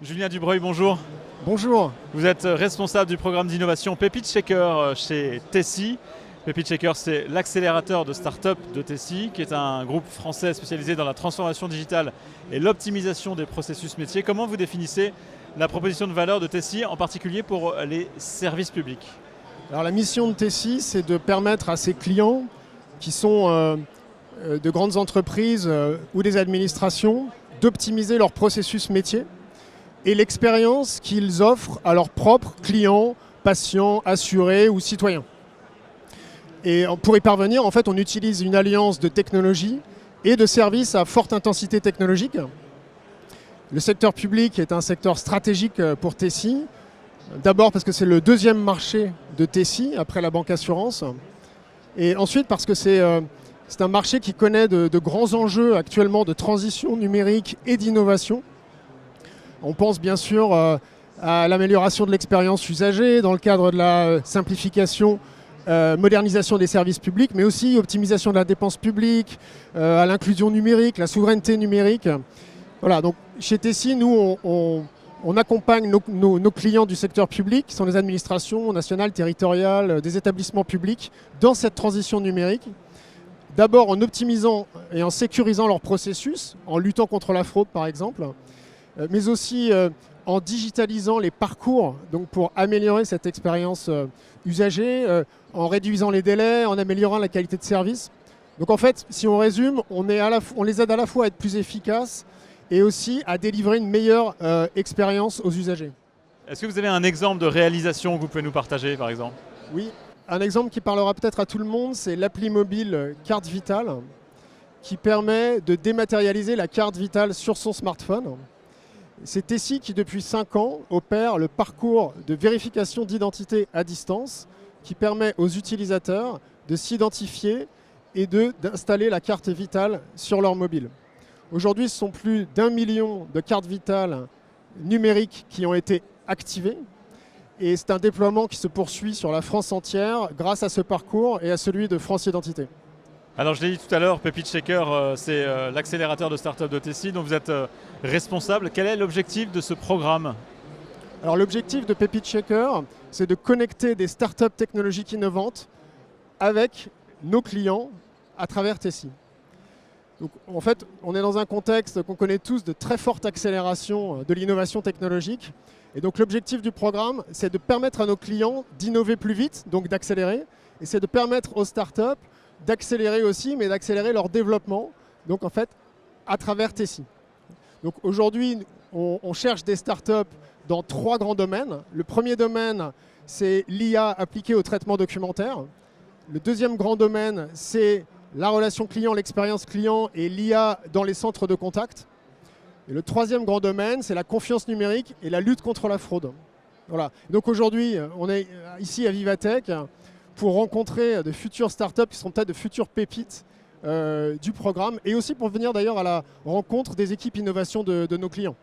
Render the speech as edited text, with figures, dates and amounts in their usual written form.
Julien Dubreuil, bonjour. Bonjour. Vous êtes responsable du programme d'innovation Pepite Shaker chez Tessie. Pepite Shaker, c'est l'accélérateur de start-up de Tessie, qui est un groupe français spécialisé dans la transformation digitale et l'optimisation des processus métiers. Comment vous définissez la proposition de valeur de Tessie, en particulier pour les services publics? Alors la mission de Tessie, c'est de permettre à ses clients, qui sont de grandes entreprises ou des administrations, d'optimiser leur processus métier et l'expérience qu'ils offrent à leurs propres clients, patients, assurés ou citoyens. Et pour y parvenir, en fait, on utilise une alliance de technologies et de services à forte intensité technologique. Le secteur public est un secteur stratégique pour Tessie. D'abord parce que c'est le deuxième marché de Tessie, après la banque assurance. Et ensuite parce que c'est un marché qui connaît de grands enjeux actuellement de transition numérique et d'innovation. On pense bien sûr à l'amélioration de l'expérience usagée dans le cadre de la simplification, modernisation des services publics, mais aussi optimisation de la dépense publique, à l'inclusion numérique, la souveraineté numérique. Voilà, donc chez Tessie, nous, on accompagne nos clients du secteur public, qui sont les administrations nationales, territoriales, des établissements publics, dans cette transition numérique. D'abord en optimisant et en sécurisant leurs processus, en luttant contre la fraude par exemple, mais aussi en digitalisant les parcours, donc pour améliorer cette expérience usagée, en réduisant les délais, en améliorant la qualité de service. Donc en fait, si on résume, on les aide à la fois à être plus efficaces et aussi à délivrer une meilleure expérience aux usagers. Est-ce que vous avez un exemple de réalisation que vous pouvez nous partager, par exemple? Oui, un exemple qui parlera peut-être à tout le monde, c'est l'appli mobile Carte Vitale, qui permet de dématérialiser la carte vitale sur son smartphone. C'est Tessie qui, depuis 5 ans, opère le parcours de vérification d'identité à distance, qui permet aux utilisateurs de s'identifier et d'installer la carte vitale sur leur mobile. Aujourd'hui, ce sont plus d'1 million de cartes vitales numériques qui ont été activées. Et c'est un déploiement qui se poursuit sur la France entière grâce à ce parcours et à celui de France Identité. Alors je l'ai dit tout à l'heure, Pepite Shaker, c'est l'accélérateur de start-up de Tessie, dont vous êtes responsable. Quel est l'objectif de ce programme? Alors l'objectif de Pepite Shaker, c'est de connecter des startups technologiques innovantes avec nos clients à travers Tessie. Donc, en fait, on est dans un contexte qu'on connaît tous de très forte accélération de l'innovation technologique. Et donc l'objectif du programme, c'est de permettre à nos clients d'innover plus vite, donc d'accélérer. Et c'est de permettre aux startups d'accélérer aussi, mais d'accélérer leur développement, donc en fait, à travers Tessie. Donc aujourd'hui, on cherche des startups dans 3 grands domaines. Le premier domaine, c'est l'IA appliquée au traitement documentaire. Le deuxième grand domaine, c'est la relation client, l'expérience client et l'IA dans les centres de contact. Et le troisième grand domaine, c'est la confiance numérique et la lutte contre la fraude. Voilà. Donc aujourd'hui, on est ici à Vivatech pour rencontrer de futures startups qui seront peut-être de futures pépites du programme et aussi pour venir d'ailleurs à la rencontre des équipes innovation de nos clients.